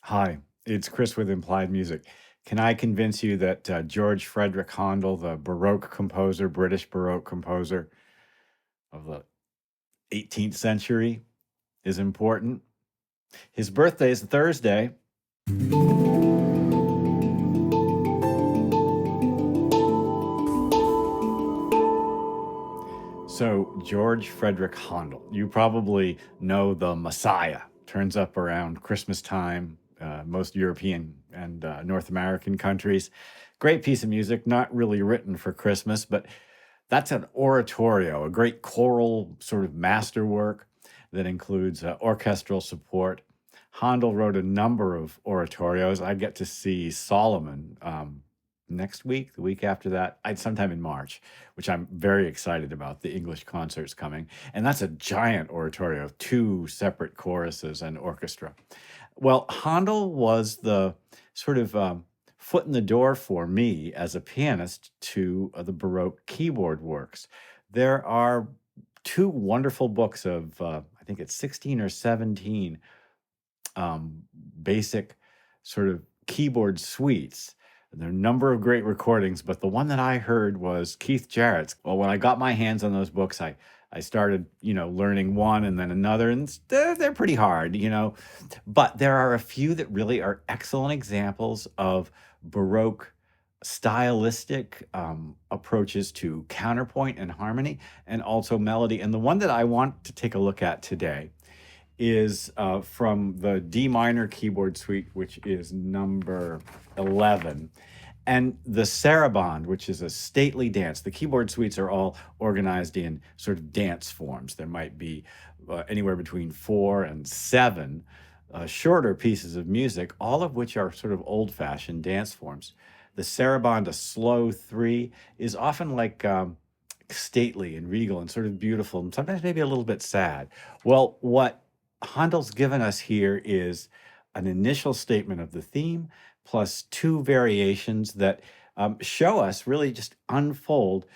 Hi, it's Chris with Implied Music. Can I convince you that George Frederick Handel, the Baroque composer, British Baroque composer of the 18th century, is important? His birthday is Thursday. So, George Frederick Handel, you probably know the Messiah, turns up around Christmas time, most European and North American countries. Great piece of music, not really written for Christmas, but that's an oratorio, a great choral sort of masterwork that includes orchestral support. Handel wrote a number of oratorios. I get to see Solomon next week, the week after that, sometime in March, which I'm very excited about. The English concert's coming. And that's a giant oratorio, two separate choruses and orchestra. Well, Handel was the sort of foot in the door for me as a pianist to the Baroque keyboard works. There are two wonderful books of, I think it's 16 or 17 basic sort of keyboard suites. There are a number of great recordings, but the one that I heard was Keith Jarrett's. Well, when I got my hands on those books, I started, learning one and then another, and they're pretty hard, But there are a few that really are excellent examples of Baroque stylistic approaches to counterpoint and harmony, and also melody. And the one that I want to take a look at today is from the D minor keyboard suite, which is number 11, and the Sarabande, which is a stately dance. The keyboard suites are all organized in sort of dance forms. There might be anywhere between 4 and 7 shorter pieces of music, all of which are sort of old-fashioned dance forms. The Sarabande, a slow 3, is often like stately and regal and sort of beautiful, and sometimes maybe a little bit sad. Well, what Handel's given us here is an initial statement of the theme plus two variations that show us really just unfold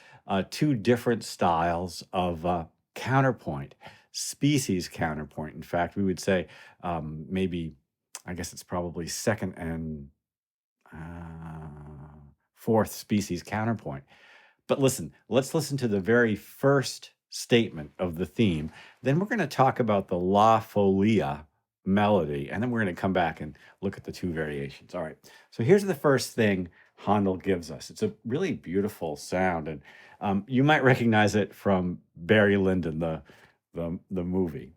two different styles of counterpoint, species counterpoint. In fact, we would say maybe, I guess it's probably second and fourth species counterpoint. But listen, let's listen to the very first statement of the theme. Then we're going to talk about the La Folia melody, and then we're going to come back and look at the two variations. All right. So here's the first thing Handel gives us. It's a really beautiful sound, and you might recognize it from Barry Lyndon, the movie.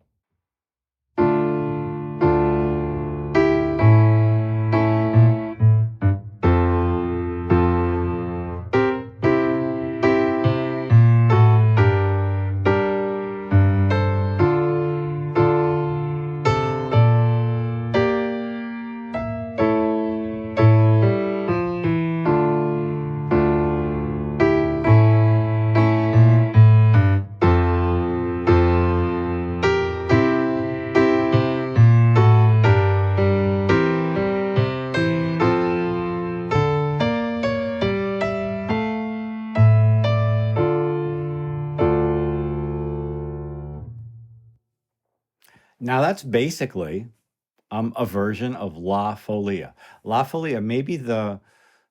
Now that's basically a version of La Folia. La Folia may be the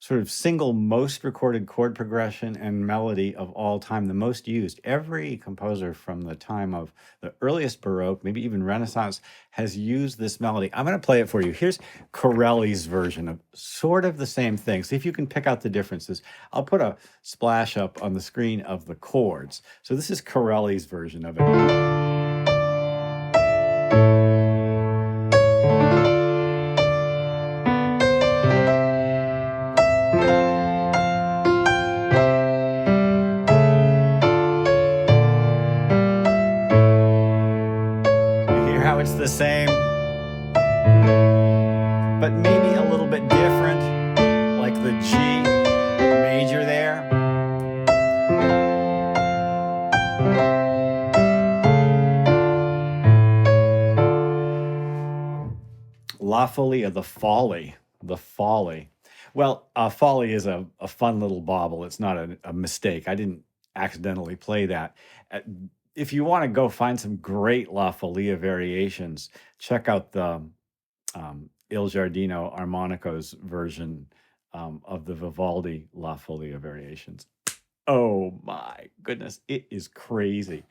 sort of single most recorded chord progression and melody of all time, the most used. Every composer from the time of the earliest Baroque, maybe even Renaissance, has used this melody. I'm going to play it for you. Here's Corelli's version of sort of the same thing. See if you can pick out the differences. I'll put a splash up on the screen of the chords. So this is Corelli's version of it. It's the same, but maybe a little bit different, like the G major there. La Folia, the folly. Well, folly is a fun little bauble. It's not a mistake. I didn't accidentally play that. If you want to go find some great La Folia variations, check out the Il Giardino Armonico's version of the Vivaldi La Folia variations. Oh my goodness, it is crazy.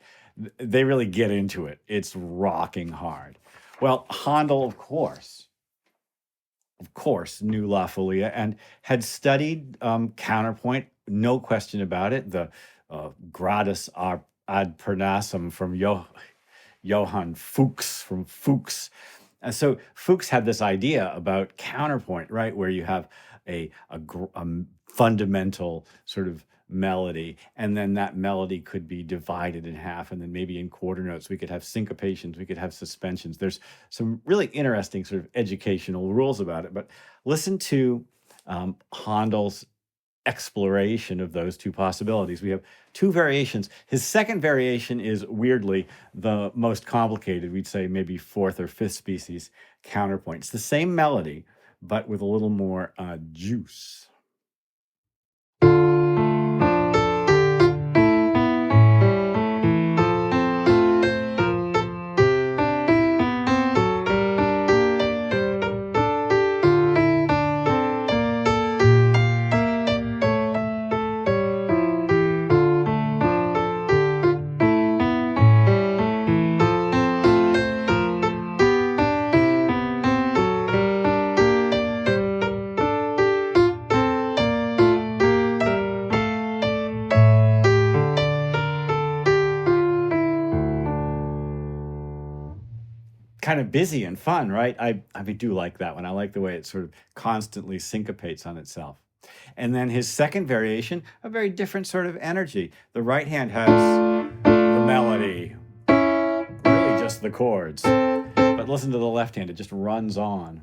They really get into it. It's rocking hard. Well, Handel, of course, knew La Folia and had studied counterpoint, no question about it. The Gradus ad Parnassum from Johann Fuchs, from Fuchs. And so Fuchs had this idea about counterpoint, right, where you have a fundamental sort of melody, and then that melody could be divided in half, and then maybe in quarter notes we could have syncopations, we could have suspensions. There's some really interesting sort of educational rules about it, but listen to Handel's exploration of those two possibilities. We have two variations. His second variation is weirdly the most complicated. We'd say maybe fourth or fifth species counterpoint. It's the same melody, but with a little more juice. Kind of busy and fun, right? I do like that one. I like the way it sort of constantly syncopates on itself. And then his second variation, a very different sort of energy. The right hand has the melody, really just the chords. But listen to the left hand, it just runs on.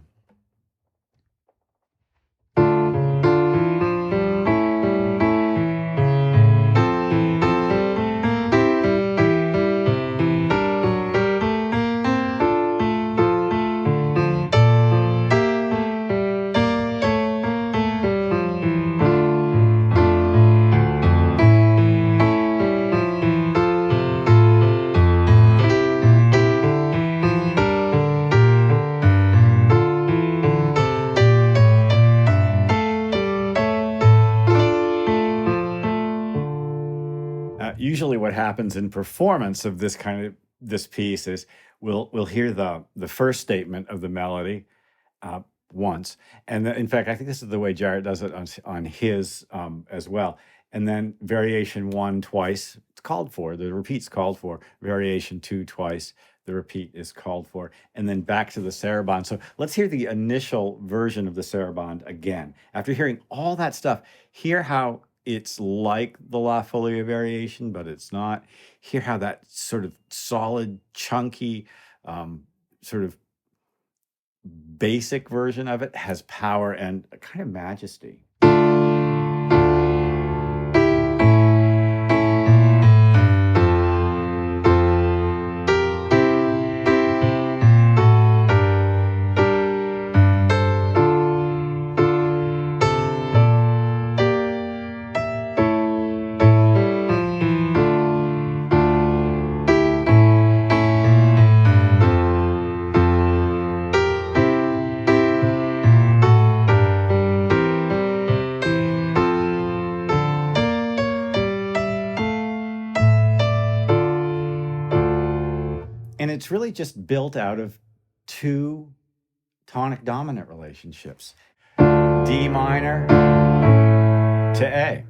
Usually what happens in performance of this piece is we'll hear the first statement of the melody once, and in fact I think this is the way Jarrett does it on his as well, and then variation 1 twice, it's called for, the repeat's called for, variation 2 twice, the repeat is called for, and then back to the Sarabande. So let's hear the initial version of the Sarabande again. After hearing all that stuff, hear how it's like the La Folia variation, but it's not. Hear how that sort of solid, chunky, sort of basic version of it has power and a kind of majesty. And it's really just built out of two tonic dominant relationships. D minor to A,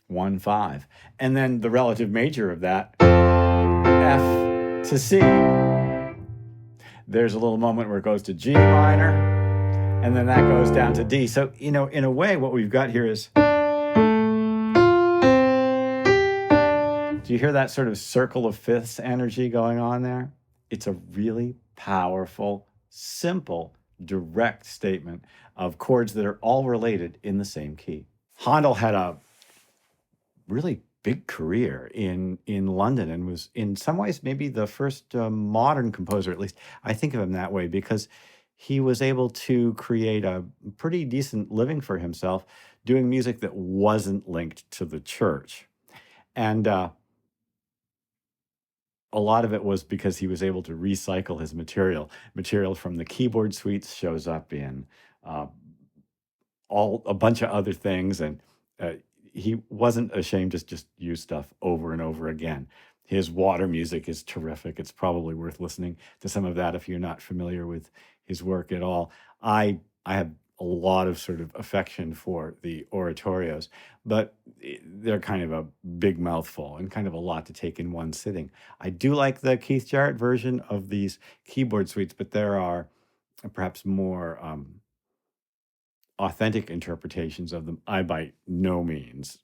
1-5. And then the relative major of that, F to C. There's a little moment where it goes to G minor, and then that goes down to D. So, in a way, what we've got here is, do you hear that sort of circle of fifths energy going on there? It's a really powerful, simple, direct statement of chords that are all related in the same key. Handel had a really big career in London and was in some ways maybe the first modern composer, at least I think of him that way, because he was able to create a pretty decent living for himself doing music that wasn't linked to the church. And a lot of it was because he was able to recycle his material. Material from the keyboard suites shows up in uh, all a bunch of other things, and uh, he wasn't ashamed to just use stuff over and over again. His water music is terrific. It's probably worth listening to some of that if you're not familiar with his work at all. I have a lot of sort of affection for the oratorios, but they're kind of a big mouthful and kind of a lot to take in one sitting. I do like the Keith Jarrett version of these keyboard suites, but there are perhaps more authentic interpretations of them. I by no means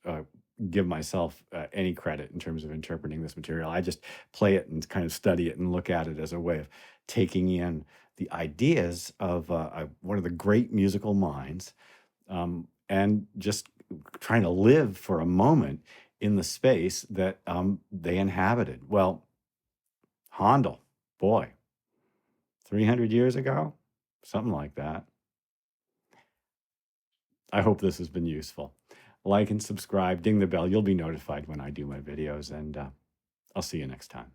give myself any credit in terms of interpreting this material. I just play it and kind of study it and look at it as a way of taking in the ideas of one of the great musical minds, and just trying to live for a moment in the space that they inhabited. Well, Handel, boy, 300 years ago, something like that. I hope this has been useful. Like and subscribe, ding the bell. You'll be notified when I do my videos, and I'll see you next time.